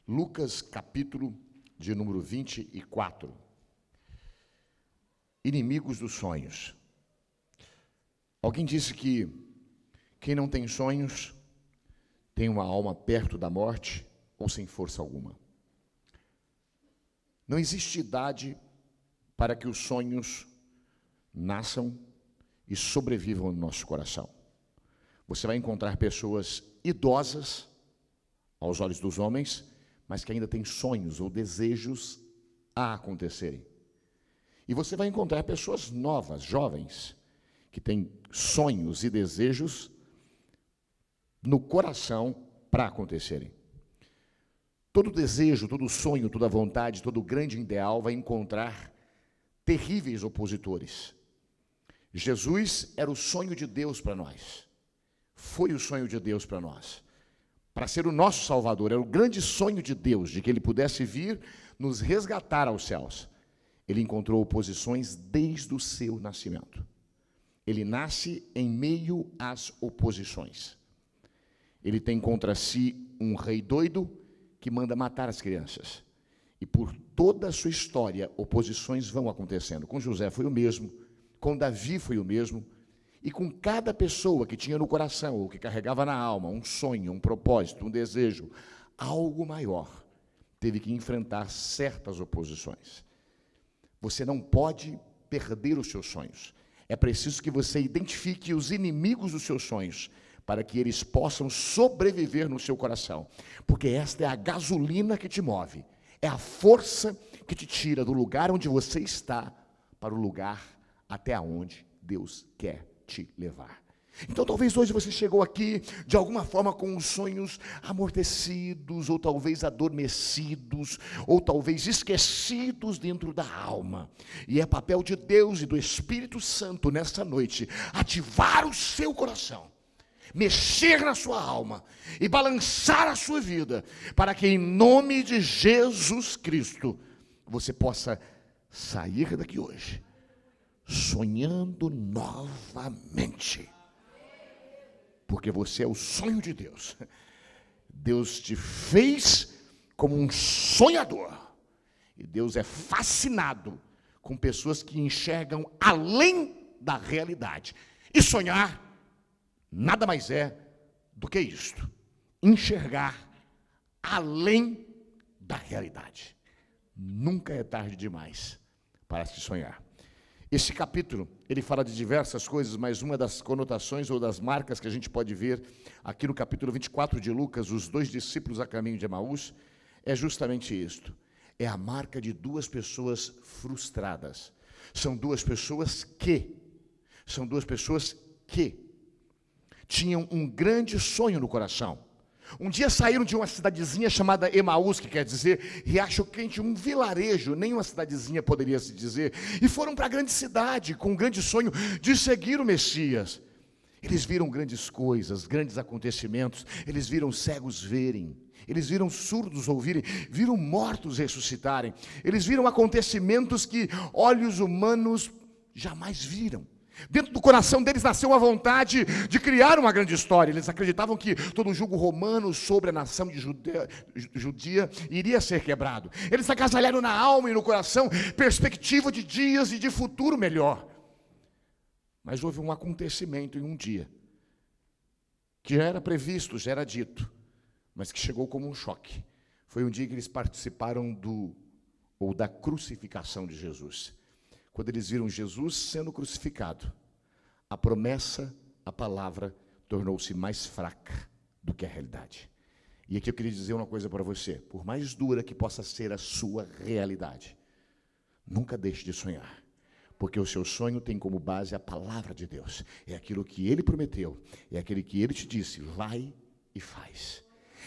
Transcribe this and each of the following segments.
Lucas, capítulo de número 24. Inimigos dos sonhos. Alguém disse que quem não tem sonhos tem uma alma perto da morte ou sem força alguma. Não existe idade para que os sonhos nasçam e sobrevivam no nosso coração. Você vai encontrar pessoas idosas, aos olhos dos homens, mas que ainda têm sonhos ou desejos a acontecerem. E você vai encontrar pessoas novas, jovens, que têm sonhos e desejos no coração para acontecerem. Todo desejo, todo sonho, toda vontade, todo grande ideal vai encontrar terríveis opositores. Jesus era o sonho de Deus para nós. Foi o sonho de Deus para nós. Para ser o nosso Salvador, era o grande sonho de Deus, de que Ele pudesse vir nos resgatar aos céus. Ele encontrou oposições desde o seu nascimento. Ele nasce em meio às oposições. Ele tem contra si um rei doido que manda matar as crianças. E por toda a sua história, oposições vão acontecendo. Com José foi o mesmo, com Davi foi o mesmo, e com cada pessoa que tinha no coração, ou que carregava na alma, um sonho, um propósito, um desejo, algo maior, teve que enfrentar certas oposições. Você não pode perder os seus sonhos. É preciso que você identifique os inimigos dos seus sonhos, para que eles possam sobreviver no seu coração. Porque esta é a gasolina que te move. É a força que te tira do lugar onde você está para o lugar até onde Deus quer te levar. Então talvez hoje você chegou aqui de alguma forma com os sonhos amortecidos, ou talvez adormecidos, ou talvez esquecidos dentro da alma. E é papel de Deus e do Espírito Santo nesta noite ativar o seu coração, mexer na sua alma e balançar a sua vida, para que em nome de Jesus Cristo você possa sair daqui hoje sonhando novamente, porque você é o sonho de Deus. Deus te fez como um sonhador, e Deus é fascinado com pessoas que enxergam além da realidade. E sonhar nada mais é do que isto: enxergar além da realidade. Nunca é tarde demais para se sonhar. Esse capítulo, ele fala de diversas coisas, mas uma das conotações ou das marcas que a gente pode ver aqui no capítulo 24 de Lucas, os dois discípulos a caminho de Emaús, é justamente isto. É a marca de duas pessoas frustradas. São duas pessoas que tinham um grande sonho no coração. Um dia saíram de uma cidadezinha chamada Emaús, que quer dizer Riacho Quente, um vilarejo, nem uma cidadezinha poderia se dizer, e foram para a grande cidade com um grande sonho de seguir o Messias. Eles viram grandes coisas, grandes acontecimentos, eles viram cegos verem, eles viram surdos ouvirem, viram mortos ressuscitarem, eles viram acontecimentos que olhos humanos jamais viram. Dentro do coração deles nasceu a vontade de criar uma grande história. Eles acreditavam que todo o jugo romano sobre a nação judia iria ser quebrado. Eles agasalharam na alma e no coração perspectiva de dias e de futuro melhor. Mas houve um acontecimento em um dia, que já era previsto, já era dito, mas que chegou como um choque. Foi um dia que eles participaram da crucificação de Jesus. Quando eles viram Jesus sendo crucificado, a promessa, a palavra, tornou-se mais fraca do que a realidade. E aqui eu queria dizer uma coisa para você: por mais dura que possa ser a sua realidade, nunca deixe de sonhar, porque o seu sonho tem como base a palavra de Deus. É aquilo que Ele prometeu, é aquele que Ele te disse: vai e faz.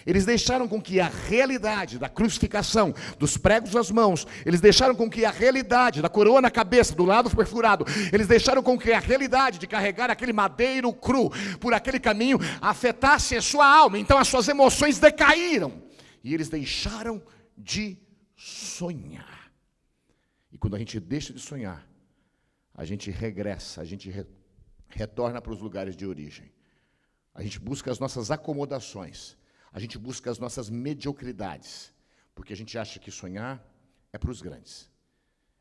Eles deixaram com que a realidade da crucificação, dos pregos nas mãos, eles deixaram com que a realidade da coroa na cabeça, do lado perfurado, eles deixaram com que a realidade de carregar aquele madeiro cru por aquele caminho afetasse a sua alma. Então as suas emoções decaíram e eles deixaram de sonhar. E quando a gente deixa de sonhar, a gente regressa, a gente retorna para os lugares de origem. A gente busca as nossas acomodações. A gente busca as nossas mediocridades. Porque a gente acha que sonhar é para os grandes.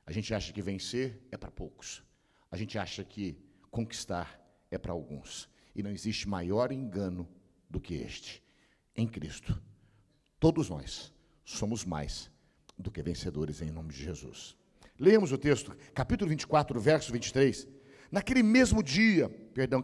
A gente acha que vencer é para poucos. A gente acha que conquistar é para alguns. E não existe maior engano do que este. Em Cristo, todos nós somos mais do que vencedores em nome de Jesus. Leamos o texto, capítulo 24, verso 23. Naquele mesmo dia,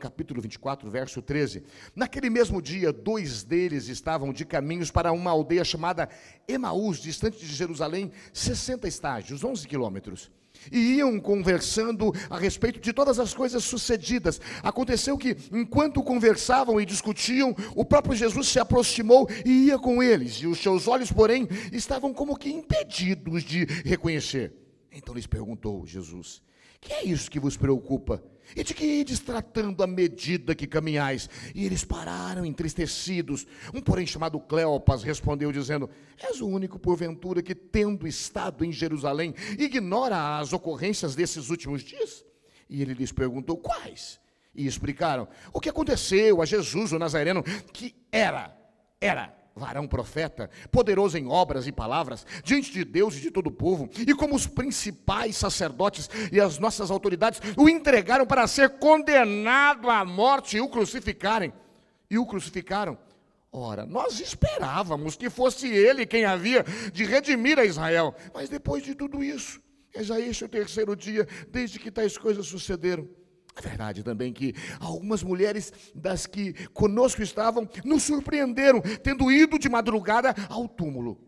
capítulo 24, verso 13. Naquele mesmo dia, 2 deles estavam de caminhos para uma aldeia chamada Emaús, distante de Jerusalém, 60 estágios, 11 quilômetros. E iam conversando a respeito de todas as coisas sucedidas. Aconteceu que, enquanto conversavam e discutiam, o próprio Jesus se aproximou e ia com eles. E os seus olhos, porém, estavam como que impedidos de reconhecer. Então lhes perguntou Jesus: que é isso que vos preocupa? E de que ides tratando à medida que caminhais? E eles pararam entristecidos. Um, porém, chamado Cleopas, respondeu dizendo: és o único, porventura, que, tendo estado em Jerusalém, ignora as ocorrências desses últimos dias? E ele lhes perguntou: quais? E explicaram o que aconteceu a Jesus, o Nazareno, que era varão profeta, poderoso em obras e palavras, diante de Deus e de todo o povo, e como os principais sacerdotes e as nossas autoridades o entregaram para ser condenado à morte e o crucificaram. Ora, nós esperávamos que fosse ele quem havia de redimir a Israel, mas depois de tudo isso, é já este o 3º dia desde que tais coisas sucederam. É verdade também que algumas mulheres das que conosco estavam nos surpreenderam, tendo ido de madrugada ao túmulo.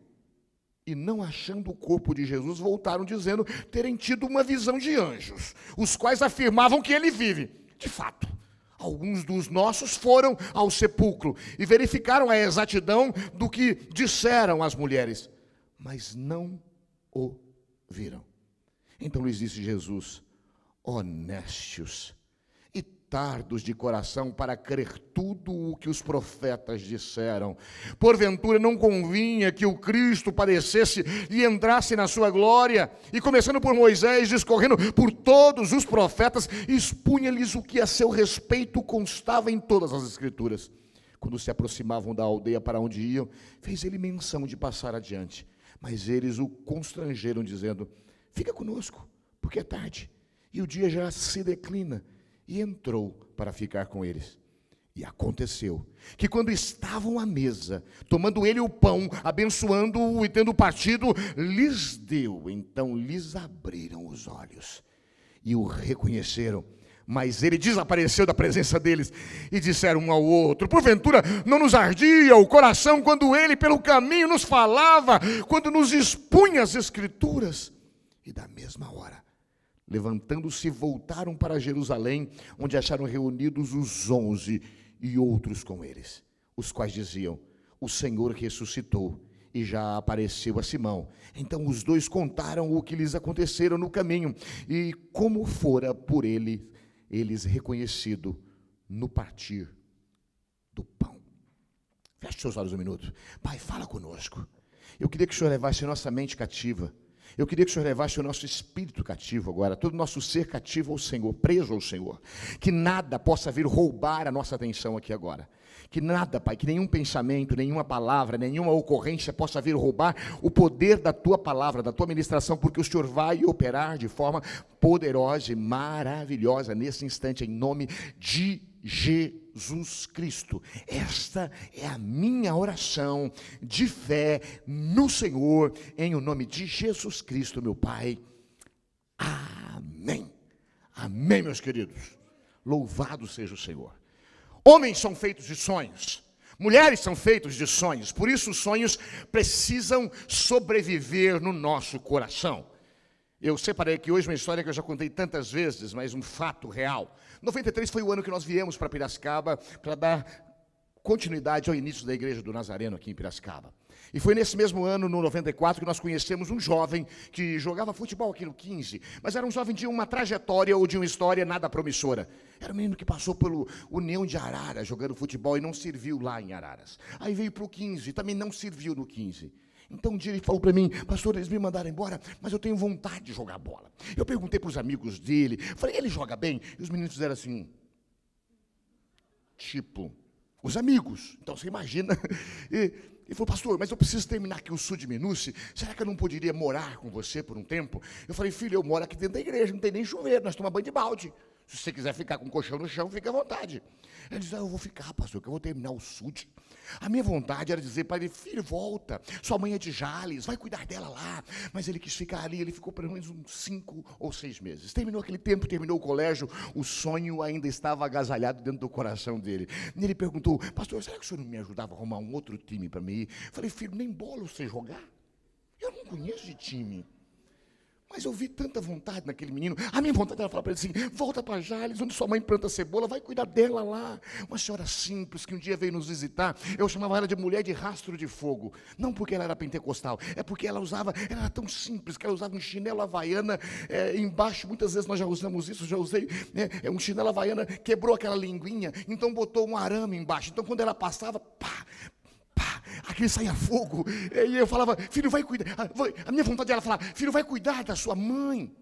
E não achando o corpo de Jesus, voltaram dizendo terem tido uma visão de anjos, os quais afirmavam que ele vive. De fato, alguns dos nossos foram ao sepulcro e verificaram a exatidão do que disseram as mulheres, mas não o viram. Então lhes disse Jesus: honestos e tardos de coração para crer tudo o que os profetas disseram. Porventura não convinha que o Cristo padecesse e entrasse na sua glória? E começando por Moisés, discorrendo por todos os profetas, expunha-lhes o que a seu respeito constava em todas as Escrituras. Quando se aproximavam da aldeia para onde iam, fez ele menção de passar adiante. Mas eles o constrangeram, dizendo: fica conosco, porque é tarde, e o dia já se declina. E entrou para ficar com eles. E aconteceu que, quando estavam à mesa, tomando ele o pão, abençoando-o e tendo partido, lhes deu. Então lhes abriram os olhos e o reconheceram. Mas ele desapareceu da presença deles. E disseram um ao outro: porventura não nos ardia o coração quando ele pelo caminho nos falava, quando nos expunha as Escrituras? E da mesma hora, levantando-se, voltaram para Jerusalém, onde acharam reunidos os 11 e outros com eles, os quais diziam: o Senhor ressuscitou e já apareceu a Simão. Então os 2 contaram o que lhes aconteceram no caminho e como fora por eles reconhecido no partir do pão. Feche seus olhos um minuto. Pai, fala conosco. Eu queria que o Senhor levasse a nossa mente cativa. Eu queria que o Senhor levasse o nosso espírito cativo agora, todo o nosso ser cativo ao Senhor, preso ao Senhor. Que nada possa vir roubar a nossa atenção aqui agora. Que nada, Pai, que nenhum pensamento, nenhuma palavra, nenhuma ocorrência possa vir roubar o poder da Tua palavra, da Tua ministração, porque o Senhor vai operar de forma poderosa e maravilhosa nesse instante, em nome de Jesus Cristo. Esta é a minha oração de fé no Senhor, em o nome de Jesus Cristo, meu Pai. Amém. Amém, meus queridos. Louvado seja o Senhor. Homens são feitos de sonhos, mulheres são feitos de sonhos, por isso os sonhos precisam sobreviver no nosso coração. Eu separei aqui hoje uma história que eu já contei tantas vezes, mas um fato real. 93 foi o ano que nós viemos para Piracicaba para dar continuidade ao início da Igreja do Nazareno aqui em Piracicaba. E foi nesse mesmo ano, no 94, que nós conhecemos um jovem que jogava futebol aqui no 15, mas era um jovem de uma trajetória ou de uma história nada promissora. Era um menino que passou pelo União de Araras jogando futebol e não serviu lá em Araras. Aí veio para o 15 e também não serviu no 15. Então um dia ele falou para mim: pastor, eles me mandaram embora, mas eu tenho vontade de jogar bola. Eu perguntei para os amigos dele, falei: ele joga bem? E os meninos fizeram assim, tipo, os amigos. Então você imagina. Ele falou, pastor, mas eu preciso terminar aqui o Sud Minuce, será que eu não poderia morar com você por um tempo? Eu falei, filho, eu moro aqui dentro da igreja, não tem nem chuveiro, nós tomamos banho de balde. Se você quiser ficar com o colchão no chão, fica à vontade. Ele disse, eu vou ficar, pastor, que eu vou terminar o Sud. A minha vontade era dizer para ele, filho, volta, sua mãe é de Jales, vai cuidar dela lá. Mas ele quis ficar ali, ele ficou pelo menos uns 5 ou 6 meses. Terminou aquele tempo, terminou o colégio, o sonho ainda estava agasalhado dentro do coração dele. E ele perguntou, pastor, será que o senhor não me ajudava a arrumar um outro time para mim ir? Eu falei, filho, nem bola você jogar? Eu não conheço de time. Mas eu vi tanta vontade naquele menino. A minha vontade era falar para ele assim, volta para Jales, onde sua mãe planta cebola, vai cuidar dela lá. Uma senhora simples que um dia veio nos visitar. Eu chamava ela de mulher de rastro de fogo. Não porque ela era pentecostal, é porque ela era tão simples, que ela usava um chinelo havaiana embaixo, muitas vezes nós já usamos isso, já usei, um chinelo havaiana, quebrou aquela linguinha, então botou um arame embaixo. Então quando ela passava, pá, aquele saía fogo, e eu falava, filho, vai cuidar, a minha vontade era falar, filho, vai cuidar da sua mãe,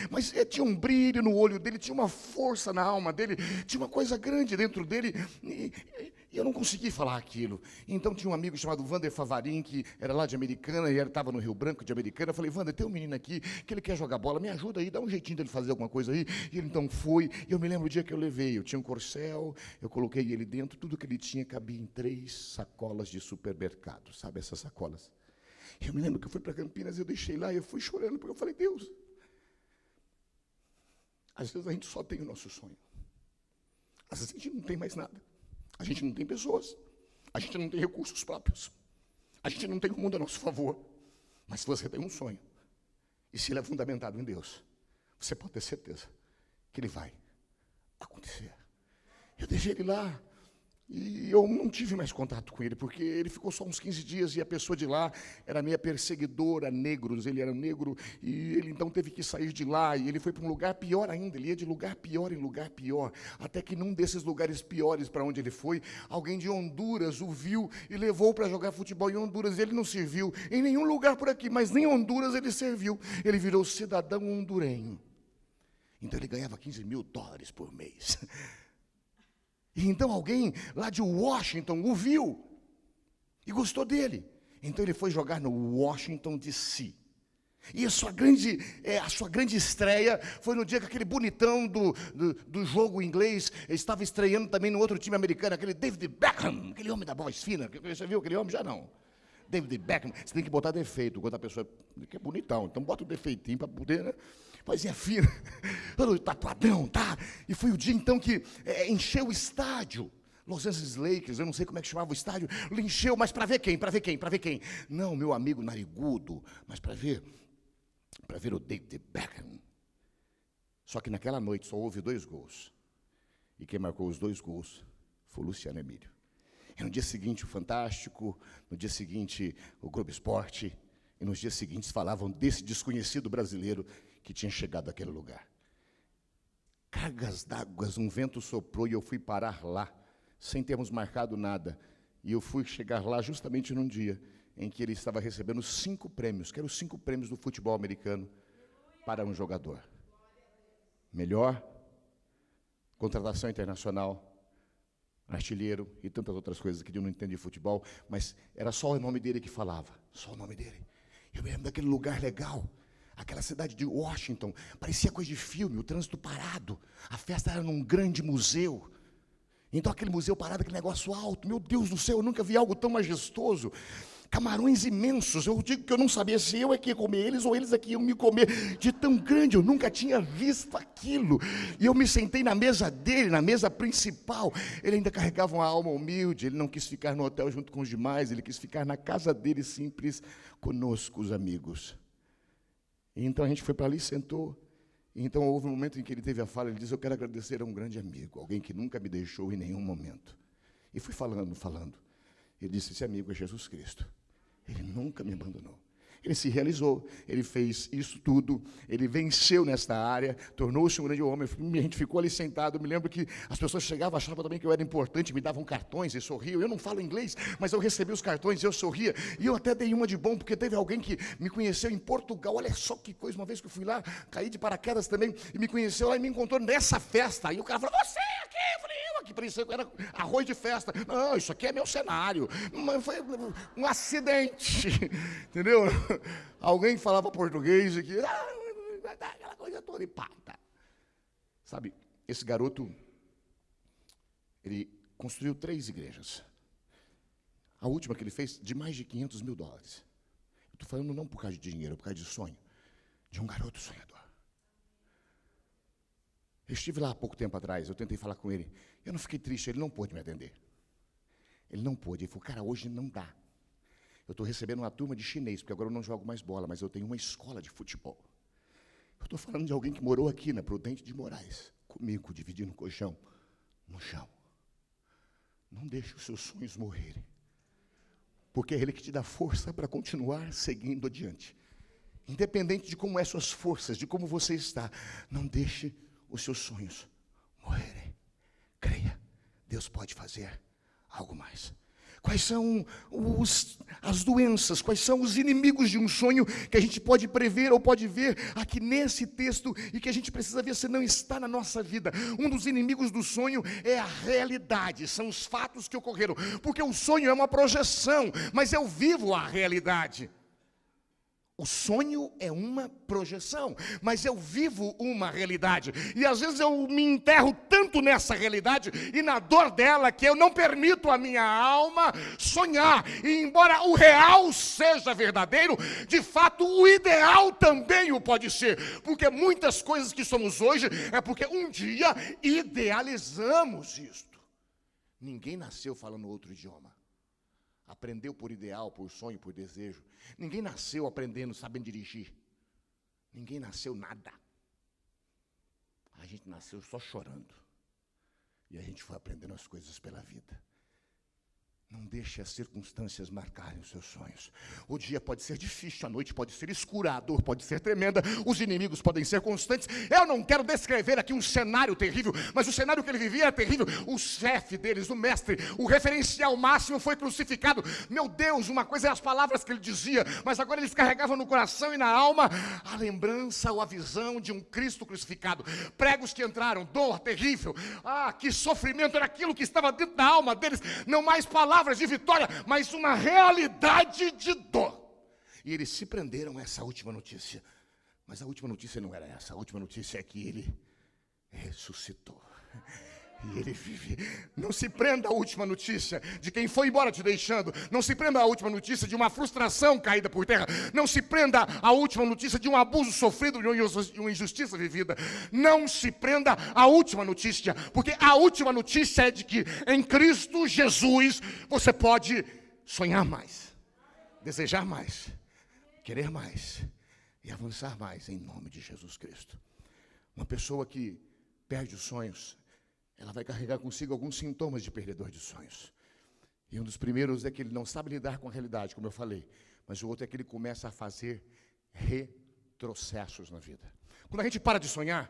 mas tinha um brilho no olho dele, tinha uma força na alma dele, tinha uma coisa grande dentro dele, e eu não consegui falar aquilo. Então tinha um amigo chamado Wander Favarin, que era lá de Americana, e ele estava no Rio Branco de Americana. Eu falei, Wander, tem um menino aqui, que ele quer jogar bola, me ajuda aí, dá um jeitinho dele fazer alguma coisa aí. E ele então foi, e eu me lembro o dia que eu levei, eu tinha um corcel, eu coloquei ele dentro, tudo que ele tinha cabia em 3 sacolas de supermercado, sabe essas sacolas? Eu me lembro que eu fui para Campinas, eu deixei lá, e eu fui chorando, porque eu falei, Deus, às vezes a gente só tem o nosso sonho, às vezes a gente não tem mais nada, a gente não tem pessoas, a gente não tem recursos próprios, a gente não tem o mundo a nosso favor, mas se você tem um sonho, e se ele é fundamentado em Deus, você pode ter certeza que ele vai acontecer. Eu deixei ele lá, e eu não tive mais contato com ele, porque ele ficou só uns 15 dias, e a pessoa de lá era minha perseguidora, negros, ele era negro, e ele então teve que sair de lá, e ele foi para um lugar pior ainda, ele ia de lugar pior em lugar pior, até que num desses lugares piores para onde ele foi, alguém de Honduras o viu e levou para jogar futebol em Honduras. Ele não serviu em nenhum lugar por aqui, mas nem em Honduras ele serviu, ele virou cidadão hondurenho. Então ele ganhava $15.000 por mês. E então alguém lá de Washington o viu e gostou dele. Então ele foi jogar no Washington DC. E a sua grande estreia foi no dia que aquele bonitão do jogo inglês estava estreando também no outro time americano, aquele David Beckham, aquele homem da voz fina. Você viu aquele homem? Já não. David Beckham, você tem que botar defeito, quando a pessoa que é bonitão, então bota o defeitinho para poder, né? Vozinha fina, todo tatuadão, tá? E foi o dia então que encheu o estádio. Los Angeles Lakers, eu não sei como é que chamava o estádio, encheu, mas para ver quem? Para ver quem? Não, meu amigo narigudo, mas para ver o David Beckham. Só que naquela noite só houve 2 gols. E quem marcou os 2 gols foi o Luciano Emílio. E no dia seguinte o Fantástico, no dia seguinte o Globo Esporte, e nos dias seguintes falavam desse desconhecido brasileiro que tinha chegado àquele lugar. Cargas d'água, um vento soprou e eu fui parar lá, sem termos marcado nada. E eu fui chegar lá justamente num dia em que ele estava recebendo 5 prêmios, que eram os 5 prêmios do futebol americano para um jogador. Melhor, contratação internacional, artilheiro e tantas outras coisas que eu não entendi de futebol, mas era só o nome dele que falava, só o nome dele. Eu me lembro daquele lugar legal, aquela cidade de Washington, parecia coisa de filme, o trânsito parado, a festa era num grande museu. Então aquele museu parado, aquele negócio alto, meu Deus do céu, eu nunca vi algo tão majestoso. Camarões imensos, eu digo que eu não sabia se eu é que ia comer eles ou eles é que iam me comer, de tão grande, eu nunca tinha visto aquilo. E eu me sentei na mesa dele, na mesa principal. Ele ainda carregava uma alma humilde, ele não quis ficar no hotel junto com os demais, ele quis ficar na casa dele simples, conosco, os amigos. E então a gente foi para ali e sentou. E então houve um momento em que ele teve a fala, ele disse, eu quero agradecer a um grande amigo, alguém que nunca me deixou em nenhum momento. E fui falando. Ele disse, esse amigo é Jesus Cristo. Ele nunca me abandonou. Ele se realizou, ele fez isso tudo, ele venceu nesta área, tornou-se um grande homem. A gente ficou ali sentado, eu me lembro que as pessoas chegavam, achavam também que eu era importante, me davam cartões e sorriam. Eu não falo inglês, mas eu recebi os cartões e eu sorria. E eu até dei uma de bom, porque teve alguém que me conheceu em Portugal. Olha só que coisa, uma vez que eu fui lá, caí de paraquedas também, e me conheceu lá e me encontrou nessa festa. E o cara falou, você aqui? Eu falei, eu que parecia que era arroz de festa. Não, isso aqui é meu cenário. Mas foi um acidente, entendeu? Alguém falava português aqui, aquela coisa toda e pá. Tá. Sabe, esse garoto, ele construiu 3 igrejas. A última que ele fez, de mais de $500 mil. Eu estou falando não por causa de dinheiro, por causa de sonho. De um garoto sonhador. Eu estive lá há pouco tempo atrás, eu tentei falar com ele. Eu não fiquei triste, ele não pôde me atender. Ele não pôde, ele falou, cara, hoje não dá. Eu estou recebendo uma turma de chinês, porque agora eu não jogo mais bola, mas eu tenho uma escola de futebol. Eu estou falando de alguém que morou aqui na Prudente de Moraes, comigo, dividindo o colchão, no chão. Não deixe os seus sonhos morrerem. Porque é Ele que te dá força para continuar seguindo adiante. Independente de como são suas forças, de como você está, não deixe os seus sonhos morrerem. Creia, Deus pode fazer algo mais. Quais são as doenças, quais são os inimigos de um sonho que a gente pode prever ou pode ver aqui nesse texto e que a gente precisa ver se não está na nossa vida? Um dos inimigos do sonho é a realidade, são os fatos que ocorreram, porque o sonho é uma projeção, mas eu vivo a realidade. O sonho é uma projeção, mas eu vivo uma realidade. E às vezes eu me enterro tanto nessa realidade e na dor dela que eu não permito a minha alma sonhar. E embora o real seja verdadeiro, de fato o ideal também o pode ser. Porque muitas coisas que somos hoje é porque um dia idealizamos isto. Ninguém nasceu falando outro idioma. Aprendeu por ideal, por sonho, por desejo. Ninguém nasceu aprendendo, sabendo dirigir. Ninguém nasceu nada. A gente nasceu só chorando. E a gente foi aprendendo as coisas pela vida. Não deixe as circunstâncias marcarem os seus sonhos. O dia pode ser difícil, a noite pode ser escura, a dor pode ser tremenda, os inimigos podem ser constantes. Eu não quero descrever aqui um cenário terrível, mas o cenário que ele vivia era terrível. O chefe deles, o mestre, o referencial máximo foi crucificado. Meu Deus, uma coisa é as palavras que ele dizia, mas agora eles carregavam no coração e na alma a lembrança ou a visão de um Cristo crucificado. Pregos que entraram, dor terrível. Ah, que sofrimento, era aquilo que estava dentro da alma deles. Não mais palavras de vitória, mas uma realidade de dor. E eles se prenderam a essa última notícia. Mas a última notícia não era essa. A última notícia é que ele ressuscitou. E ele vive. Não se prenda à última notícia de quem foi embora te deixando. Não se prenda à última notícia de uma frustração caída por terra. Não se prenda à última notícia de um abuso sofrido, de uma injustiça vivida. Não se prenda à última notícia, porque a última notícia é de que em Cristo Jesus você pode sonhar mais, desejar mais, querer mais e avançar mais em nome de Jesus Cristo. Uma pessoa que perde os sonhos, ela vai carregar consigo alguns sintomas de perdedor de sonhos. E um dos primeiros é que ele não sabe lidar com a realidade, como eu falei. Mas o outro é que ele começa a fazer retrocessos na vida. Quando a gente para de sonhar,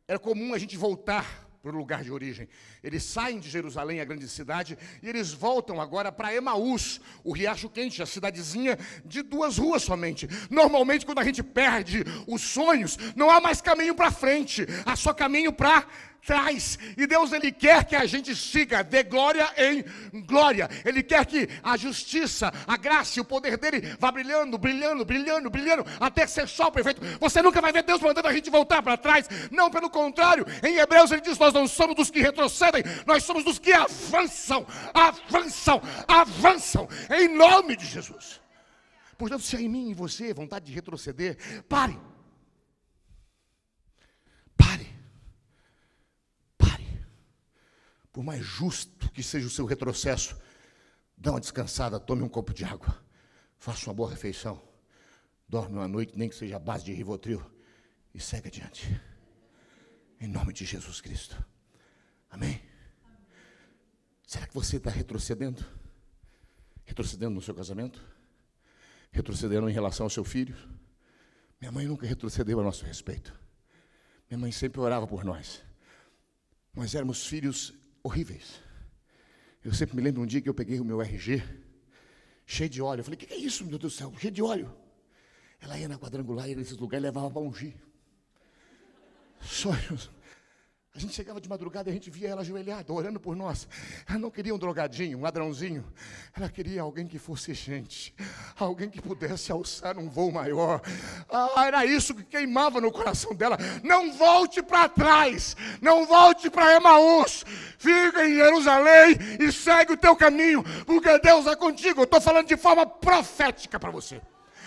era comum a gente voltar para o lugar de origem. Eles saem de Jerusalém, a grande cidade, e eles voltam agora para Emaús, o Riacho Quente, a cidadezinha de 2 ruas somente. Normalmente, quando a gente perde os sonhos, não há mais caminho para frente, há só caminho para trás. E Deus, Ele quer que a gente siga de glória em glória. Ele quer que a justiça, a graça e o poder dEle vá brilhando, brilhando, brilhando, brilhando, até ser sol perfeito. Você nunca vai ver Deus mandando a gente voltar para trás. Não, pelo contrário. Em Hebreus ele diz, nós não somos dos que retrocedem, nós somos dos que avançam, avançam, avançam, em nome de Jesus. Portanto, se há em mim e você vontade de retroceder, pare. Pare. Por mais justo que seja o seu retrocesso, dá uma descansada, tome um copo de água, faça uma boa refeição, dorme uma noite, nem que seja a base de Rivotril, e segue adiante. Em nome de Jesus Cristo. Amém? Será que você está retrocedendo? Retrocedendo no seu casamento? Retrocedendo em relação ao seu filho? Minha mãe nunca retrocedeu a nosso respeito. Minha mãe sempre orava por nós. Nós éramos filhos horríveis. Eu sempre me lembro um dia que eu peguei o meu RG, cheio de óleo. Eu falei, o que é isso, meu Deus do céu? Cheio de óleo. Ela ia na quadrangular, ia nesses lugares e levava para ungir. Sonhos. A gente chegava de madrugada e a gente via ela ajoelhada, orando por nós. Ela não queria um drogadinho, um ladrãozinho. Ela queria alguém que fosse gente. Alguém que pudesse alçar um voo maior. Era isso que queimava no coração dela. Não volte para trás. Não volte para Emaús. Fica em Jerusalém e segue o teu caminho. Porque Deus é contigo. Eu estou falando de forma profética para você.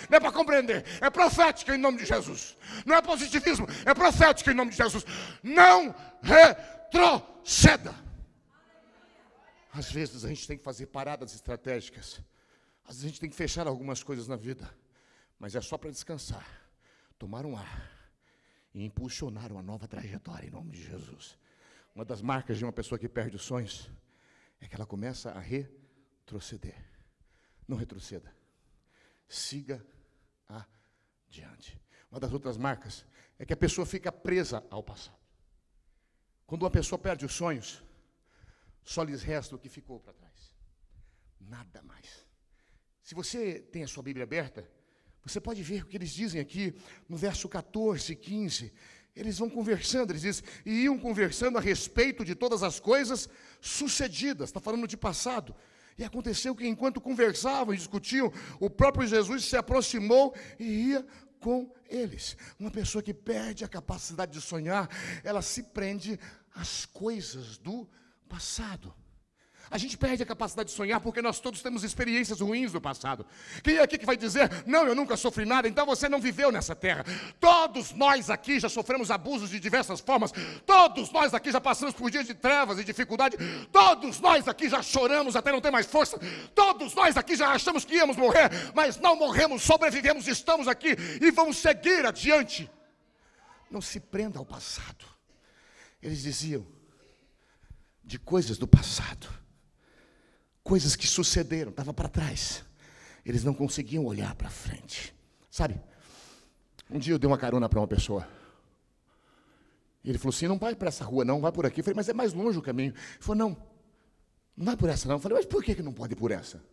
Não é para compreender, é profética em nome de Jesus. Não é positivismo, é profética em nome de Jesus. Não retroceda. Às vezes a gente tem que fazer paradas estratégicas. Às vezes a gente tem que fechar algumas coisas na vida. Mas é só para descansar, tomar um ar e impulsionar uma nova trajetória em nome de Jesus. Uma das marcas de uma pessoa que perde os sonhos é que ela começa a retroceder. Não retroceda. Siga adiante. Uma das outras marcas é que a pessoa fica presa ao passado. Quando uma pessoa perde os sonhos, só lhes resta o que ficou para trás. Nada mais. Se você tem a sua Bíblia aberta, você pode ver o que eles dizem aqui no verso 14 e 15. Eles vão conversando, eles dizem, e iam conversando a respeito de todas as coisas sucedidas. Está falando de passado. E aconteceu que enquanto conversavam e discutiam, o próprio Jesus se aproximou e ia com eles. Uma pessoa que perde a capacidade de sonhar, ela se prende às coisas do passado. A gente perde a capacidade de sonhar porque nós todos temos experiências ruins do passado. Quem é aqui que vai dizer, não, eu nunca sofri nada, então você não viveu nessa terra. Todos nós aqui já sofremos abusos de diversas formas. Todos nós aqui já passamos por dias de trevas e dificuldade. Todos nós aqui já choramos até não ter mais força. Todos nós aqui já achamos que íamos morrer, mas não morremos, sobrevivemos, estamos aqui e vamos seguir adiante. Não se prenda ao passado. Eles diziam de coisas do passado. Coisas que sucederam, estava para trás. Eles não conseguiam olhar para frente. Sabe, um dia eu dei uma carona para uma pessoa. E ele falou assim, não vai para essa rua não, vai por aqui. Eu falei, mas é mais longe o caminho. Ele falou, não vai por essa não. Eu falei, mas por que não pode ir por essa?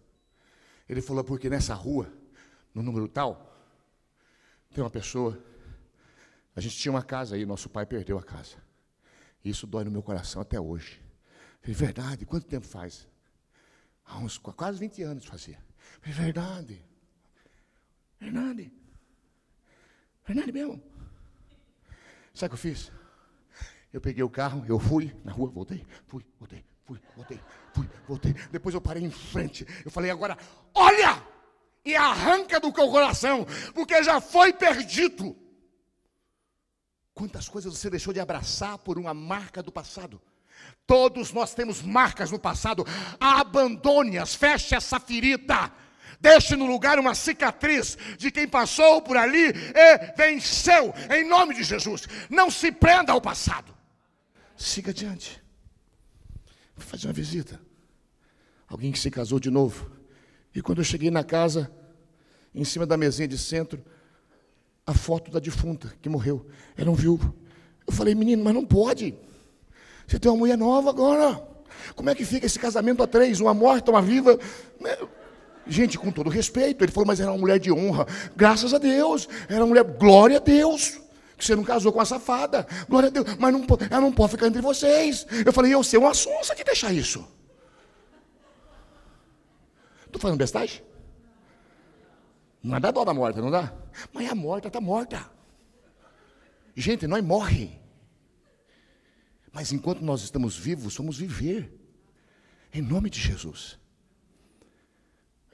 Ele falou, porque nessa rua, no número tal, tem uma pessoa. A gente tinha uma casa aí, nosso pai perdeu a casa. E isso dói no meu coração até hoje. Eu falei, verdade, quanto tempo faz? Há uns quase 20 anos fazia. É verdade. Verdade mesmo. Sabe o que eu fiz? Eu peguei o carro, eu fui na rua, voltei. Depois eu parei em frente. Eu falei, agora, olha! E arranca do teu coração, porque já foi perdido. Quantas coisas você deixou de abraçar por uma marca do passado? Todos nós temos marcas no passado. Abandone-as, feche essa ferida. Deixe no lugar uma cicatriz de quem passou por ali e venceu, em nome de Jesus. Não se prenda ao passado. Siga adiante. Vou fazer uma visita. Alguém que se casou de novo. E quando eu cheguei na casa, em cima da mesinha de centro, a foto da defunta que morreu. Era um viúvo. Eu falei, menino, mas não pode. Você tem uma mulher nova agora. Como é que fica esse casamento a três? Uma morta, uma viva? Gente, com todo respeito. Ele falou, mas era uma mulher de honra. Graças a Deus. Era uma mulher, glória a Deus. Que você não casou com uma safada. Glória a Deus. Mas não, ela não pode ficar entre vocês. Eu falei, eu sei uma sonsa de deixar isso. Estou falando bestagem? Não dá dó da morta, não dá? Mas a morta está morta. Gente, nós morre. Mas enquanto nós estamos vivos, vamos viver. Em nome de Jesus.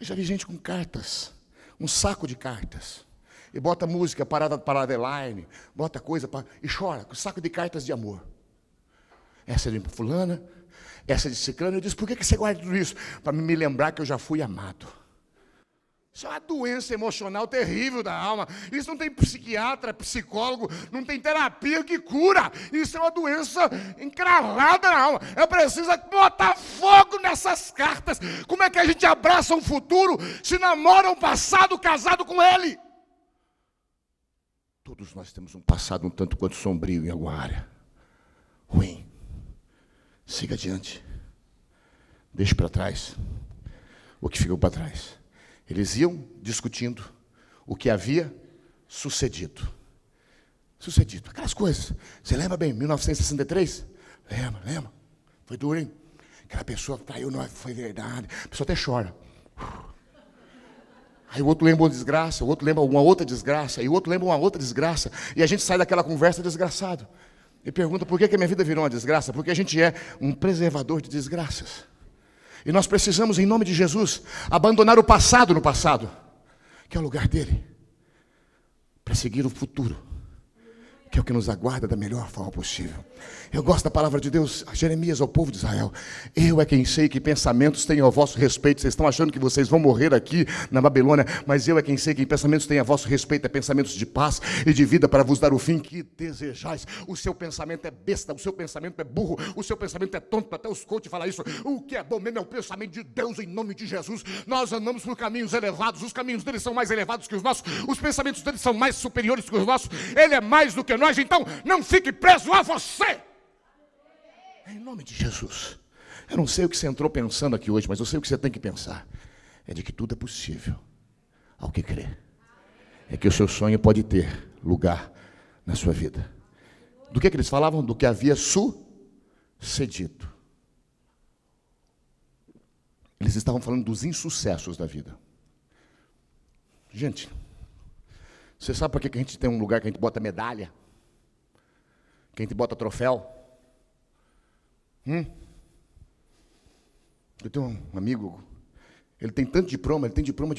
Eu já vi gente com cartas. Um saco de cartas. E bota música, parada para Adeline. Bota coisa e chora com saco de cartas de amor. Essa é de fulana. Essa é de ciclano. Eu disse, por que você guarda tudo isso? Para me lembrar que eu já fui amado. Isso é uma doença emocional terrível da alma. Isso não tem psiquiatra, psicólogo, não tem terapia que cura. Isso é uma doença encravada na alma. É preciso botar fogo nessas cartas. Como é que a gente abraça um futuro se namora um passado casado com ele? Todos nós temos um passado um tanto quanto sombrio em alguma área. Ruim. Siga adiante. Deixe para trás o que ficou para trás. Eles iam discutindo o que havia sucedido. Aquelas coisas. Você lembra bem, 1963? Lembra? Foi duro, hein? Aquela pessoa traiu nós, foi verdade. A pessoa até chora. Aí o outro lembra uma desgraça, o outro lembra uma outra desgraça, e o outro lembra uma outra desgraça. E a gente sai daquela conversa desgraçado. E pergunta por que a minha vida virou uma desgraça? Porque a gente é um preservador de desgraças. E nós precisamos, em nome de Jesus, abandonar o passado no passado, que é o lugar dele, para seguir o futuro, que é o que nos aguarda da melhor forma possível. Eu gosto da palavra de Deus, Jeremias ao povo de Israel. Eu é quem sei que pensamentos têm ao vosso respeito. Vocês estão achando que vocês vão morrer aqui na Babilônia, mas eu é quem sei que pensamentos têm a vosso respeito, é pensamentos de paz e de vida para vos dar o fim que desejais. O seu pensamento é besta, o seu pensamento é burro, o seu pensamento é tonto, até os coaches falam isso. O que é bom mesmo é o pensamento de Deus em nome de Jesus. Nós andamos por caminhos elevados, os caminhos dele são mais elevados que os nossos, os pensamentos dele são mais superiores que os nossos, ele é mais do que nós, então não fique preso a você. Em nome de Jesus. Eu não sei o que você entrou pensando aqui hoje, mas eu sei o que você tem que pensar. É de que tudo é possível ao que crer. É que o seu sonho pode ter lugar na sua vida. Do que eles falavam? Do que havia sucedido. Eles estavam falando dos insucessos da vida. Gente, você sabe por que a gente tem um lugar que a gente bota medalha? Que a gente bota troféu? Eu tenho um amigo, ele tem tanto diploma, ele tem diploma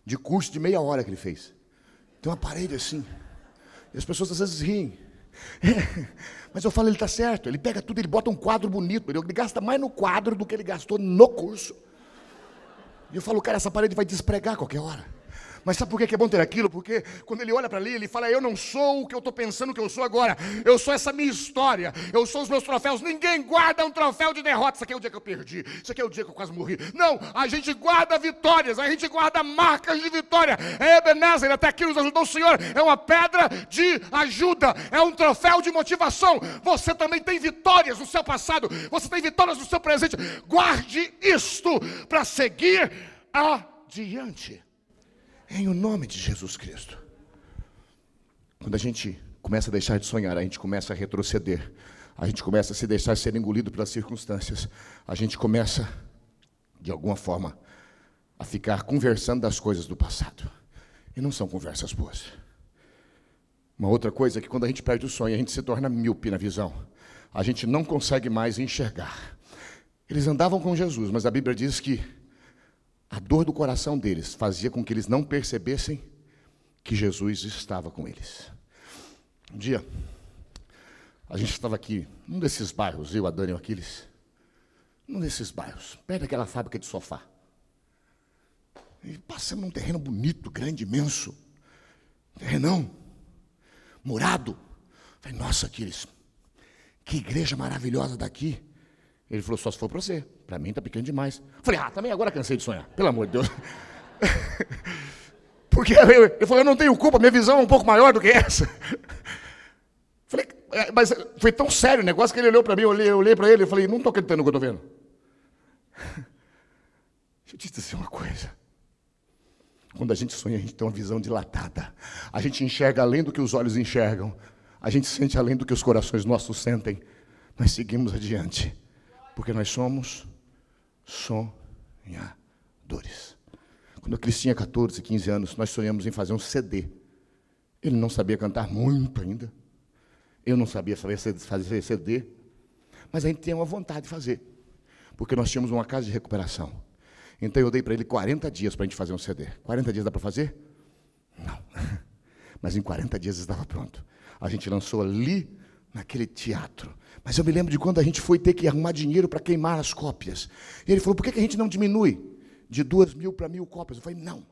de curso de meia hora que ele fez. Tem uma parede assim. E as pessoas às vezes riem. Mas eu falo, ele está certo. Ele pega tudo, ele bota um quadro bonito. Ele gasta mais no quadro do que ele gastou no curso. E eu falo, cara, essa parede vai despregar a qualquer hora. Mas sabe por que é bom ter aquilo? Porque quando ele olha para ali, ele fala, eu não sou o que eu estou pensando que eu sou agora. Eu sou essa minha história. Eu sou os meus troféus. Ninguém guarda um troféu de derrota. Isso aqui é o dia que eu perdi. Isso aqui é o dia que eu quase morri. Não, a gente guarda vitórias. A gente guarda marcas de vitória. É Ebenezer, até aqui nos ajudou o Senhor. É uma pedra de ajuda. É um troféu de motivação. Você também tem vitórias no seu passado. Você tem vitórias no seu presente. Guarde isto para seguir adiante. Em o nome de Jesus Cristo. Quando a gente começa a deixar de sonhar, a gente começa a retroceder, a gente começa a se deixar ser engolido pelas circunstâncias, a gente começa, de alguma forma, a ficar conversando das coisas do passado. E não são conversas boas. Uma outra coisa é que quando a gente perde o sonho, a gente se torna míope na visão. A gente não consegue mais enxergar. Eles andavam com Jesus, mas a Bíblia diz que a dor do coração deles fazia com que eles não percebessem que Jesus estava com eles. Um dia, a gente estava aqui, num desses bairros, eu, a Dani e o Aquiles, num desses bairros, perto daquela fábrica de sofá. E passamos num terreno bonito, grande, imenso. Terrenão, murado. Falei, nossa, Aquiles, que igreja maravilhosa daqui. Ele falou, só se for para você. Para mim está pequeno demais. Falei, também agora cansei de sonhar. Pelo amor de Deus. Porque ele falou, eu não tenho culpa, minha visão é um pouco maior do que essa. Falei, mas foi tão sério o negócio que ele olhou para mim, eu olhei para ele e falei, não estou acreditando no que eu estou vendo. Deixa eu te dizer uma coisa. Quando a gente sonha, a gente tem uma visão dilatada. A gente enxerga além do que os olhos enxergam. A gente sente além do que os corações nossos sentem. Nós seguimos adiante. Porque nós somos sonhadores. Quando a Cris tinha 14, 15 anos, nós sonhamos em fazer um CD. Ele não sabia cantar muito ainda. Eu não sabia fazer CD. Mas a gente tinha uma vontade de fazer. Porque nós tínhamos uma casa de recuperação. Então eu dei para ele 40 dias para a gente fazer um CD. 40 dias dá para fazer? Não. Mas em 40 dias estava pronto. A gente lançou ali, naquele teatro. Mas eu me lembro de quando a gente foi ter que arrumar dinheiro para queimar as cópias. E ele falou, por que a gente não diminui de 2.000 para 1.000 cópias? Eu falei, não.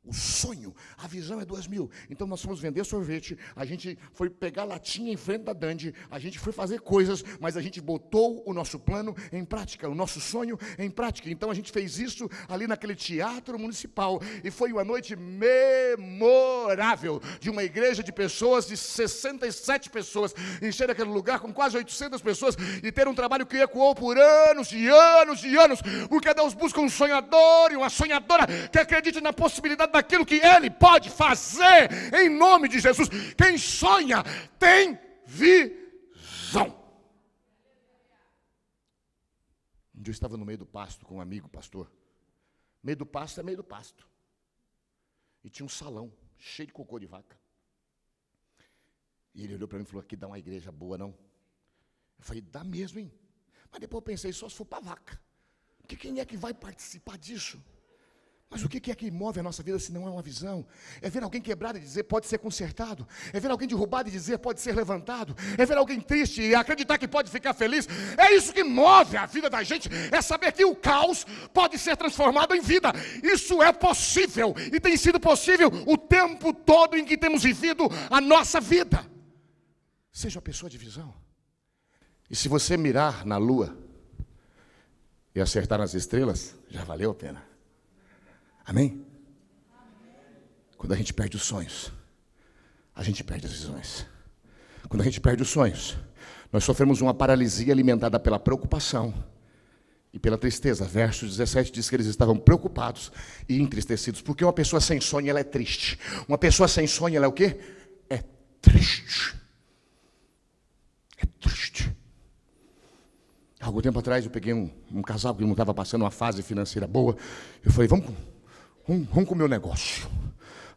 O sonho, a visão é 2.000. Então nós fomos vender sorvete, a gente foi pegar latinha em frente da Dandy, a gente foi fazer coisas, mas a gente botou o nosso plano em prática, o nosso sonho em prática. Então a gente fez isso ali naquele teatro municipal. E foi uma noite memorável de uma igreja de pessoas, de 67 pessoas, encher aquele lugar com quase 800 pessoas e ter um trabalho que ecoou por anos e anos e anos. Porque Deus busca um sonhador e uma sonhadora que acredite na possibilidade daquilo que Ele pode fazer, em nome de Jesus. Quem sonha tem visão. dia eu estava no meio do pasto com um amigo pastor. Meio do pasto é meio do pasto. E tinha um salão cheio de cocô de vaca. E ele olhou para mim e falou: aqui dá uma igreja boa, não? Eu falei: dá mesmo, hein? Mas depois eu pensei: só se for para vaca. Porque quem é que vai participar disso? Mas o que é que move a nossa vida se não é uma visão? É ver alguém quebrado e dizer: pode ser consertado. É ver alguém derrubado e dizer: pode ser levantado. É ver alguém triste e acreditar que pode ficar feliz. É isso que move a vida da gente. É saber que o caos pode ser transformado em vida. Isso é possível. E tem sido possível o tempo todo em que temos vivido a nossa vida. Seja uma pessoa de visão. E se você mirar na lua e acertar nas estrelas, já valeu a pena. Amém? Quando a gente perde os sonhos, a gente perde as visões. Quando a gente perde os sonhos, nós sofremos uma paralisia alimentada pela preocupação e pela tristeza. Verso 17 diz que eles estavam preocupados e entristecidos, porque uma pessoa sem sonho, ela é triste. Uma pessoa sem sonho, ela é o quê? É triste. É triste. Há algum tempo atrás eu peguei um casal que não estava passando uma fase financeira boa. Eu falei: vamos comer um negócio.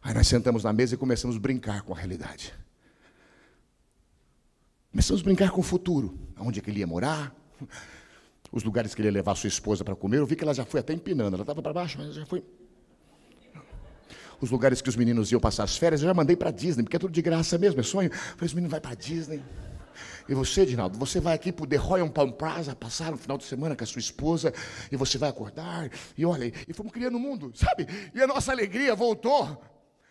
Aí nós sentamos na mesa e começamos a brincar com a realidade. Começamos a brincar com o futuro. Onde é que ele ia morar, os lugares que ele ia levar a sua esposa para comer. Eu vi que ela já foi até empinando. Ela estava para baixo, mas já foi. Os lugares que os meninos iam passar as férias, eu já mandei para Disney, porque é tudo de graça mesmo, é sonho. Eu falei: os meninos vão para Disney. E você, Edinaldo, você vai aqui para o The Royal Palm Plaza, passar no final de semana com a sua esposa, e você vai acordar, e olha, e fomos criando o mundo, sabe? E a nossa alegria voltou,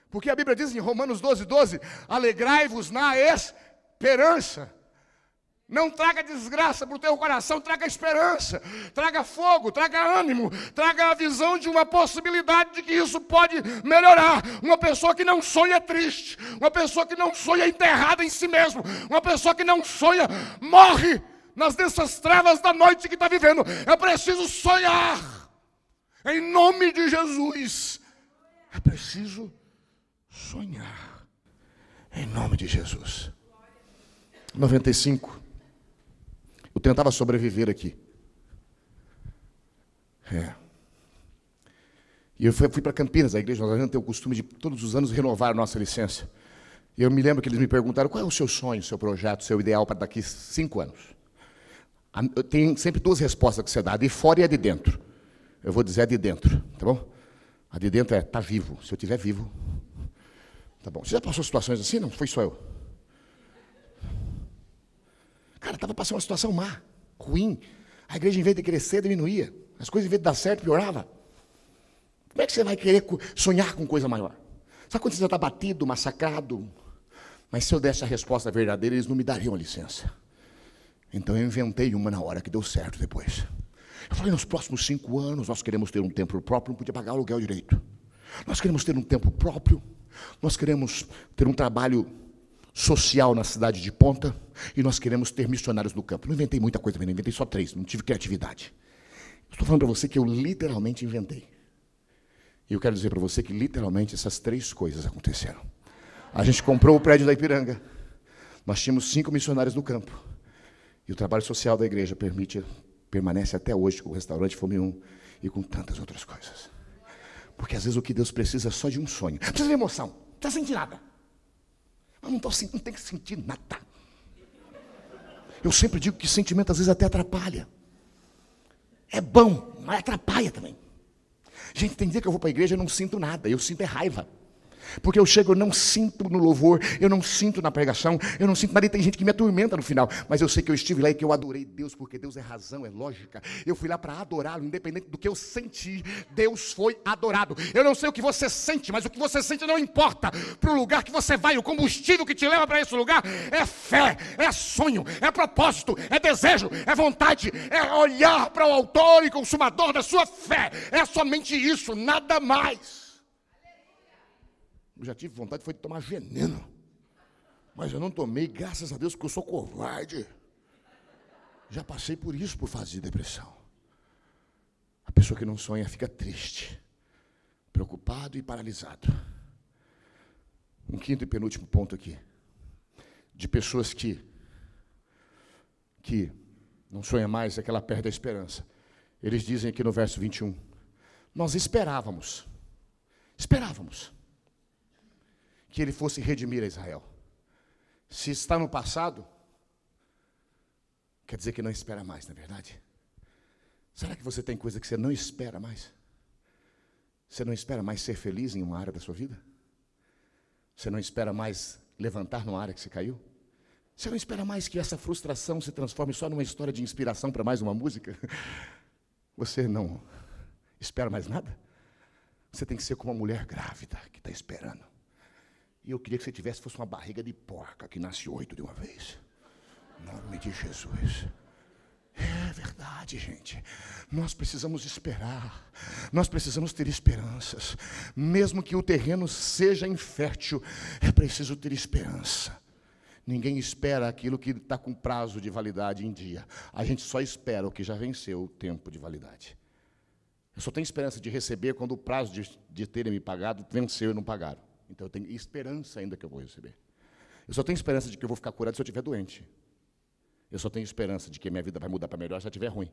porque a Bíblia diz em Romanos 12:12, alegrai-vos na esperança. Não traga desgraça para o teu coração, traga esperança, traga fogo, traga ânimo, traga a visão de uma possibilidade de que isso pode melhorar. Uma pessoa que não sonha é triste, uma pessoa que não sonha é enterrada em si mesmo, uma pessoa que não sonha morre nas dessas trevas da noite que está vivendo. É preciso sonhar, em nome de Jesus. É preciso sonhar, em nome de Jesus. 95. Eu tentava sobreviver aqui. E eu fui para Campinas, a igreja nós tem o costume de todos os anos renovar a nossa licença. E eu me lembro que eles me perguntaram: qual é o seu sonho, seu projeto, seu ideal para daqui 5 anos? Tem sempre 2 respostas que você dá, a de fora e a de dentro. Eu vou dizer a de dentro, tá bom? A de dentro é: tá vivo. Se eu estiver vivo, tá bom. Você já passou situações assim? Não, foi só eu. Cara, estava passando uma situação má, ruim. A igreja, em vez de crescer, diminuía. As coisas, em vez de dar certo, piorava. Como é que você vai querer sonhar com coisa maior? Sabe quando você já está batido, massacrado? Mas se eu desse a resposta verdadeira, eles não me dariam a licença. Então eu inventei uma na hora que deu certo depois. Eu falei: nos próximos 5 anos, nós queremos ter um templo próprio, não podia pagar aluguel direito. Nós queremos ter um templo próprio, nós queremos ter um trabalho social na cidade de Ponta, e nós queremos ter missionários no campo. Não inventei muita coisa também, não inventei só 3, não tive criatividade. Estou falando para você que eu literalmente inventei. E eu quero dizer para você que literalmente essas 3 coisas aconteceram. A gente comprou o prédio da Ipiranga, nós tínhamos 5 missionários no campo, e o trabalho social da igreja permanece até hoje com o restaurante Fome 1 e com tantas outras coisas. Porque às vezes o que Deus precisa é só de um sonho. Não precisa de emoção, não precisa sentir nada. Eu não tem que sentir nada. Eu sempre digo que sentimento às vezes até atrapalha. É bom, mas atrapalha também. Gente, tem dia que eu vou para a igreja e não sinto nada, eu sinto raiva. Porque eu chego, eu não sinto no louvor, eu não sinto na pregação, eu não sinto nada, e tem gente que me atormenta no final. Mas eu sei que eu estive lá e que eu adorei Deus, porque Deus é razão, é lógica. Eu fui lá para adorá-lo, independente do que eu senti, Deus foi adorado. Eu não sei o que você sente, mas o que você sente não importa. Para o lugar que você vai, o combustível que te leva para esse lugar é fé, é sonho, é propósito, é desejo, é vontade, é olhar para o autor e consumador da sua fé. É somente isso, nada mais. Eu já tive vontade de tomar veneno, mas eu não tomei, graças a Deus, porque eu sou covarde. Já passei por isso, por fase de depressão. A pessoa que não sonha fica triste, preocupado e paralisado. Um 5º e penúltimo ponto aqui, de pessoas que não sonham mais, é que ela perde a esperança. Eles dizem aqui no verso 21, nós esperávamos que ele fosse redimir a Israel. Se está no passado, quer dizer que não espera mais, não é verdade? Será que você tem coisa que você não espera mais? Você não espera mais ser feliz em uma área da sua vida? Você não espera mais levantar numa área que você caiu? Você não espera mais que essa frustração se transforme só numa história de inspiração para mais uma música? Você não espera mais nada? Você tem que ser como uma mulher grávida que está esperando. E eu queria que você fosse uma barriga de porca que nasce 8 de uma vez. Em nome de Jesus. É verdade, gente. Nós precisamos esperar. Nós precisamos ter esperanças. Mesmo que o terreno seja infértil, é preciso ter esperança. Ninguém espera aquilo que está com prazo de validade em dia. A gente só espera o que já venceu o tempo de validade. Eu só tenho esperança de receber quando o prazo de terem me pagado venceu e não pagaram. Então eu tenho esperança ainda que eu vou receber. Eu só tenho esperança de que eu vou ficar curado se eu estiver doente. Eu só tenho esperança de que minha vida vai mudar para melhor se ela estiver ruim.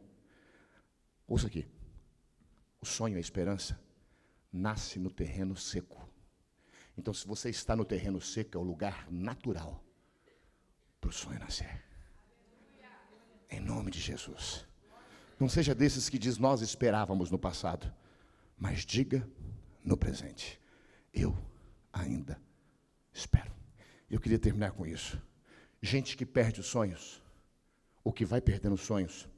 Ouça aqui. O sonho, a esperança, nasce no terreno seco. Então, se você está no terreno seco, é o lugar natural para o sonho nascer. Em nome de Jesus. Não seja desses que diz, nós esperávamos no passado, mas diga no presente, eu ainda espero. Eu queria terminar com isso. Gente que perde os sonhos, ou que vai perdendo os sonhos,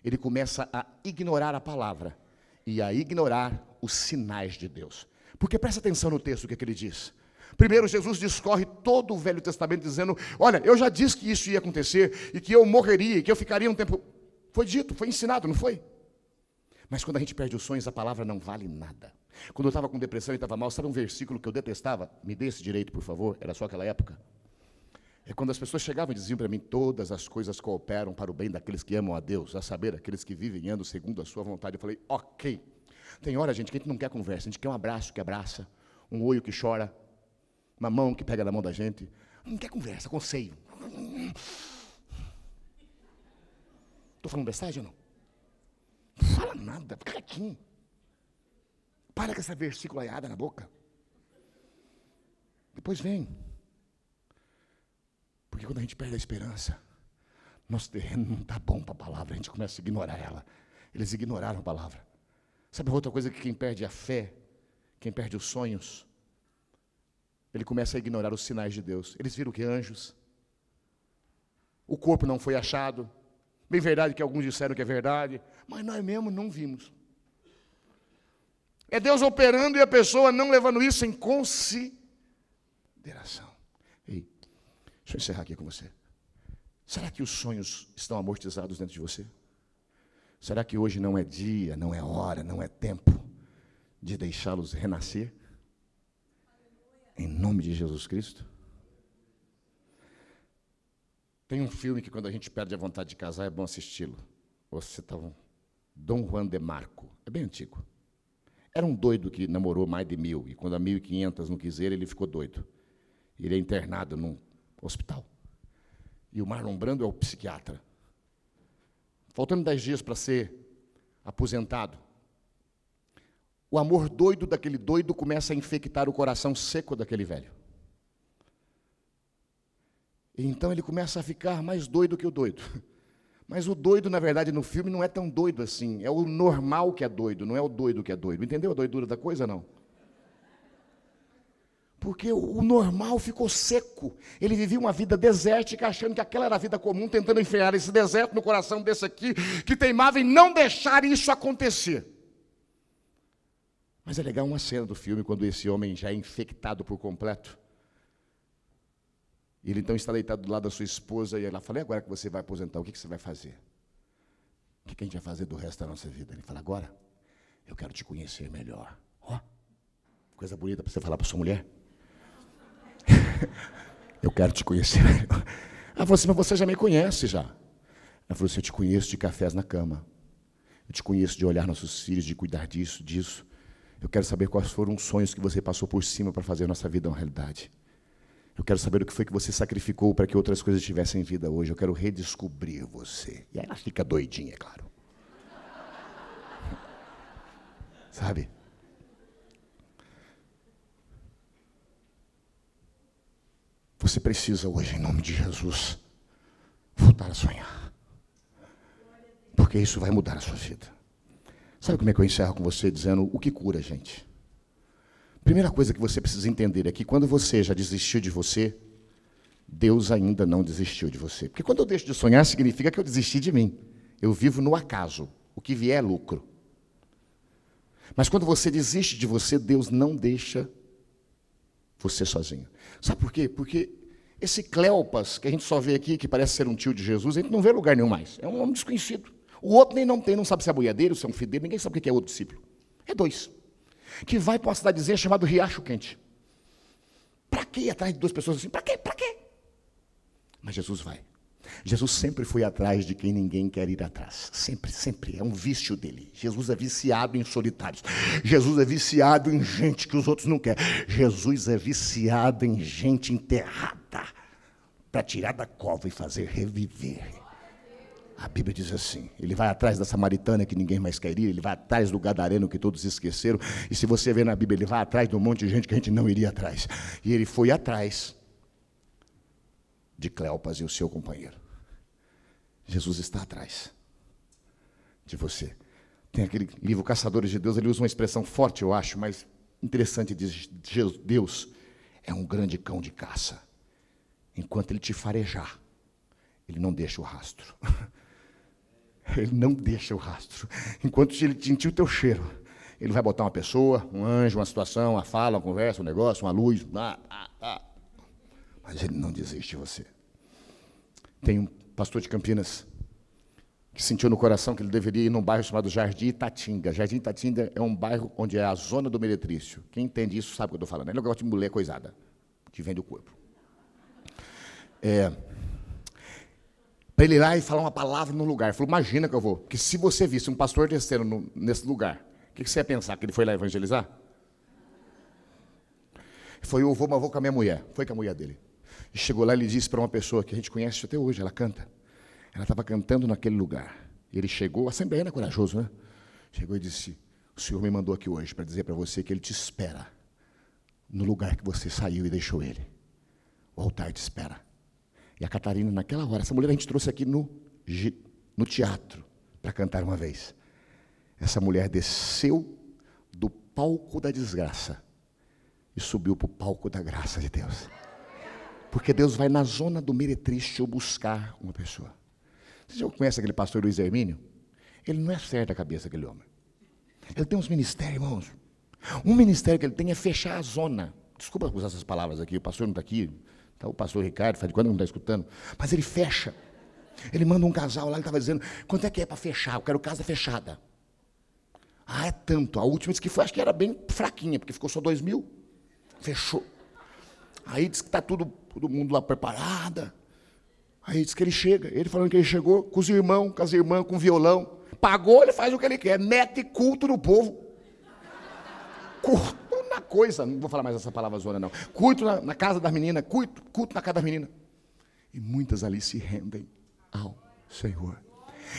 ele começa a ignorar a palavra e a ignorar os sinais de Deus. Porque presta atenção no texto, o que ele diz. Primeiro, Jesus discorre todo o Velho Testamento dizendo, olha, eu já disse que isso ia acontecer, e que eu morreria, e que eu ficaria um tempo... Foi dito, foi ensinado, não foi? Mas quando a gente perde os sonhos, a palavra não vale nada. Quando eu estava com depressão e estava mal, sabe um versículo que eu detestava? Me dê esse direito, por favor, era só aquela época. É quando as pessoas chegavam e diziam para mim, todas as coisas cooperam para o bem daqueles que amam a Deus, a saber, aqueles que vivem e andam segundo a sua vontade. Eu falei, ok. Tem hora, gente, que a gente não quer conversa, a gente quer um abraço que abraça, um olho que chora, uma mão que pega na mão da gente. Não quer conversa, conselho. Estou falando besteira ou não? Não fala nada, fica quietinho. Para com essa versículaiada na boca. Depois vem. Porque quando a gente perde a esperança, nosso terreno não está bom para a palavra, a gente começa a ignorar ela. Eles ignoraram a palavra. Sabe outra coisa que quem perde a fé, quem perde os sonhos, ele começa a ignorar os sinais de Deus. Eles viram que anjos, o corpo não foi achado, bem verdade que alguns disseram que é verdade, mas nós mesmos não vimos. É Deus operando e a pessoa não levando isso em consideração. Ei, deixa eu encerrar aqui com você. Será que os sonhos estão amortizados dentro de você? Será que hoje não é dia, não é hora, não é tempo de deixá-los renascer? Em nome de Jesus Cristo. Tem um filme que quando a gente perde a vontade de casar é bom assisti-lo. Você está Dom Juan de Marco. É bem antigo. Era um doido que namorou mais de 1000, e quando a 1500 não quis ele ficou doido. Ele é internado num hospital. E o Marlon Brando é o psiquiatra. Faltando 10 dias para ser aposentado, o amor doido daquele doido começa a infectar o coração seco daquele velho. E então ele começa a ficar mais doido que o doido. Mas o doido, na verdade, no filme não é tão doido assim. É o normal que é doido, não é o doido que é doido. Entendeu a doidura da coisa, não? Porque o normal ficou seco. Ele vivia uma vida desértica, achando que aquela era a vida comum, tentando enfiar esse deserto no coração desse aqui, que teimava em não deixar isso acontecer. Mas é legal uma cena do filme, quando esse homem já é infectado por completo. Ele então está deitado do lado da sua esposa, e ela fala, e agora que você vai aposentar, o que você vai fazer? O que a gente vai fazer do resto da nossa vida? Ele fala, agora, eu quero te conhecer melhor. Ó, coisa bonita para você falar para sua mulher. Eu quero te conhecer melhor. Ela falou assim, mas você já me conhece já. Ela falou assim, eu te conheço de cafés na cama. Eu te conheço de olhar nossos filhos, de cuidar disso. Eu quero saber quais foram os sonhos que você passou por cima para fazer a nossa vida uma realidade. Eu quero saber o que foi que você sacrificou para que outras coisas tivessem vida hoje. Eu quero redescobrir você. E aí ela fica doidinha, é claro. Sabe? Você precisa hoje, em nome de Jesus, voltar a sonhar. Porque isso vai mudar a sua vida. Sabe como é que eu encerro com você dizendo o que cura, gente? Primeira coisa que você precisa entender é que quando você já desistiu de você, Deus ainda não desistiu de você. Porque quando eu deixo de sonhar, significa que eu desisti de mim. Eu vivo no acaso. O que vier é lucro. Mas quando você desiste de você, Deus não deixa você sozinho. Sabe por quê? Porque esse Cleopas, que a gente só vê aqui, que parece ser um tio de Jesus, a gente não vê lugar nenhum mais. É um nome desconhecido. O outro nem não sabe se é boiadeiro, se é um fideiro, ninguém sabe o que é outro discípulo. É dois. Que vai para uma cidadezinha chamada Riacho Quente. Para que ir atrás de duas pessoas assim? Para quê? Para quê? Mas Jesus vai. Jesus sempre foi atrás de quem ninguém quer ir atrás. Sempre, sempre. É um vício dele. Jesus é viciado em solitários. Jesus é viciado em gente que os outros não querem. Jesus é viciado em gente enterrada para tirar da cova e fazer reviver. A Bíblia diz assim, ele vai atrás da samaritana que ninguém mais quer ir, ele vai atrás do gadareno que todos esqueceram, e se você ver na Bíblia, ele vai atrás de um monte de gente que a gente não iria atrás. E ele foi atrás de Cleopas e o seu companheiro. Jesus está atrás de você. Tem aquele livro Caçadores de Deus, ele usa uma expressão forte, eu acho, mas interessante, diz, Deus é um grande cão de caça. Enquanto ele te farejar, ele não deixa o rastro. Ele não deixa o rastro. Enquanto ele sentir o teu cheiro, ele vai botar uma pessoa, um anjo, uma situação, uma fala, uma conversa, um negócio, uma luz. Mas ele não desiste de você. Tem um pastor de Campinas que sentiu no coração que ele deveria ir num bairro chamado Jardim Itatinga. Jardim Itatinga é um bairro onde é a zona do meretrício. Quem entende isso sabe o que eu estou falando. É um negócio de mulher coisada, que vem do corpo. Para ele ir lá e falar uma palavra no lugar. Ele falou, imagina que eu vou. Porque se você visse um pastor descendo nesse lugar, o que você ia pensar? Que ele foi lá evangelizar? Foi, eu vou, mas vou com a minha mulher. Foi com a mulher dele. E chegou lá e ele disse para uma pessoa que a gente conhece até hoje, ela canta. Ela estava cantando naquele lugar. Ele chegou, a Assembleia é corajoso, né? Chegou e disse, o Senhor me mandou aqui hoje para dizer para você que Ele te espera no lugar que você saiu e deixou Ele. O altar te espera. E a Catarina, naquela hora, essa mulher a gente trouxe aqui no teatro para cantar uma vez. Essa mulher desceu do palco da desgraça e subiu para o palco da graça de Deus. Porque Deus vai na zona do meretrício buscar uma pessoa. Você já conhece aquele pastor Luiz Hermínio? Ele não é certo da cabeça, aquele homem. Ele tem uns ministérios, irmãos. Um ministério que ele tem é fechar a zona. Desculpa usar essas palavras aqui, o pastor não está aqui. Tá o pastor Ricardo, faz de quando não está escutando. Mas ele fecha. Ele manda um casal lá, ele estava dizendo, quanto é que é para fechar? Eu quero casa fechada. Ah, é tanto. A última disse que foi, acho que era bem fraquinha, porque ficou só 2.000. Fechou. Aí disse que está todo mundo lá preparada. Aí disse que ele chega. Ele falando que ele chegou com os irmãos, com as irmãs, com violão. Pagou, ele faz o que ele quer. Mete culto no povo. Culto na coisa. Não vou falar mais essa palavra zona, não. Culto na casa das meninas. Culto na casa das meninas. E muitas ali se rendem ao Senhor.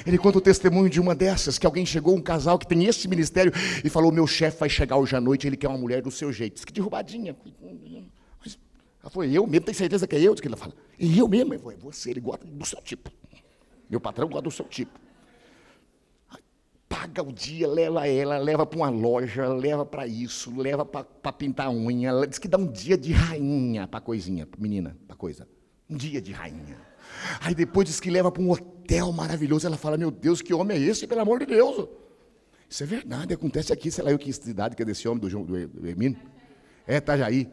Ele conta o testemunho de uma dessas, que alguém chegou, um casal que tem esse ministério, e falou, meu chefe vai chegar hoje à noite, ele quer uma mulher do seu jeito. Diz que derrubadinha. Mas, ela falou, eu mesmo, tem certeza que é eu? Diz que ele fala, e eu mesmo? Ele falou, você, ele gosta do seu tipo. Meu patrão gosta do seu tipo. Paga o dia, leva ela, leva para uma loja, leva para isso, leva para pintar a unha. Ela diz que dá um dia de rainha para coisinha, menina, para coisa. Um dia de rainha. Aí depois diz que leva para um hotel maravilhoso. Ela fala, meu Deus, que homem é esse, pelo amor de Deus? Isso é verdade, acontece aqui, sei lá, que cidade que é desse homem, do Hermínio? É, Itajaí.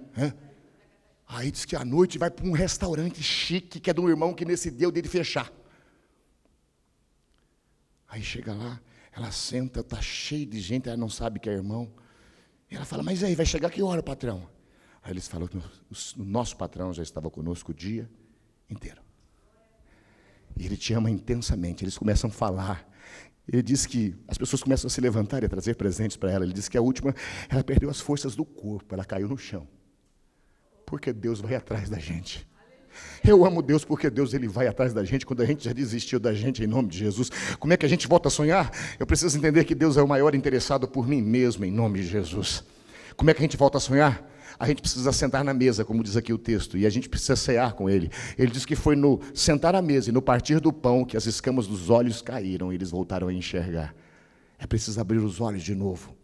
Aí diz que à noite vai para um restaurante chique, que é de um irmão que nesse dia eu dei de fechar. Aí chega lá, ela senta, está cheio de gente, ela não sabe que é irmão. E ela fala, mas aí, vai chegar que hora, patrão? Aí eles falam que o nosso patrão já estava conosco o dia inteiro. E ele te ama intensamente. Eles começam a falar. Ele diz que as pessoas começam a se levantar e a trazer presentes para ela. Ele diz que a última, ela perdeu as forças do corpo, ela caiu no chão. Porque Deus vai atrás da gente. Eu amo Deus porque Deus ele vai atrás da gente quando a gente já desistiu da gente, em nome de Jesus. Como é que a gente volta a sonhar? Eu preciso entender que Deus é o maior interessado por mim mesmo, em nome de Jesus. Como é que a gente volta a sonhar? A gente precisa sentar na mesa, como diz aqui o texto, e a gente precisa cear com Ele. Ele diz que foi no sentar à mesa e no partir do pão que as escamas dos olhos caíram e eles voltaram a enxergar. É preciso abrir os olhos de novo.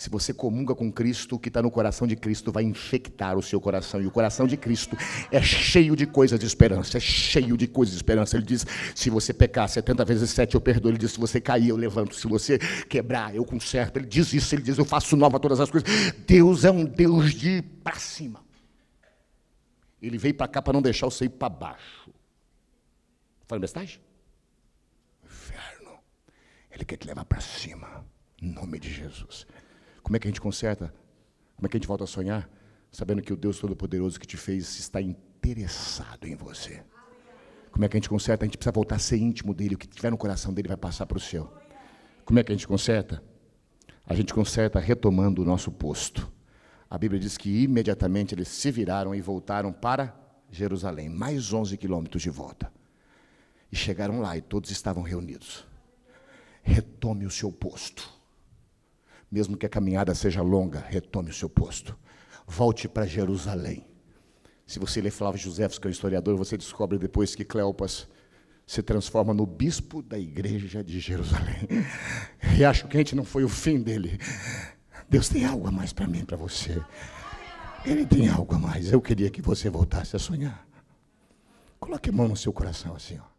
Se você comunga com Cristo, o que está no coração de Cristo vai infectar o seu coração. E o coração de Cristo é cheio de coisas de esperança. É cheio de coisas de esperança. Ele diz, se você pecar 70 vezes 7, eu perdoo. Ele diz, se você cair, eu levanto. Se você quebrar, eu conserto. Ele diz isso, ele diz, eu faço nova todas as coisas. Deus é um Deus de ir para cima. Ele veio para cá para não deixar você ir para baixo. Falando bestagem? Inferno. Ele quer te levar para cima. Em nome de Jesus. Como é que a gente conserta? Como é que a gente volta a sonhar? Sabendo que o Deus Todo-Poderoso que te fez está interessado em você. Como é que a gente conserta? A gente precisa voltar a ser íntimo dele. O que tiver no coração dele vai passar para o seu. Como é que a gente conserta? A gente conserta retomando o nosso posto. A Bíblia diz que imediatamente eles se viraram e voltaram para Jerusalém. Mais 11 quilômetros de volta. E chegaram lá e todos estavam reunidos. Retome o seu posto. Mesmo que a caminhada seja longa, retome o seu posto. Volte para Jerusalém. Se você ler Flávio Josefo, que é um historiador, você descobre depois que Cleopas se transforma no bispo da igreja de Jerusalém. E acho que a gente não foi o fim dele. Deus tem algo a mais para mim, para você. Ele tem algo a mais. Eu queria que você voltasse a sonhar. Coloque a mão no seu coração assim, ó.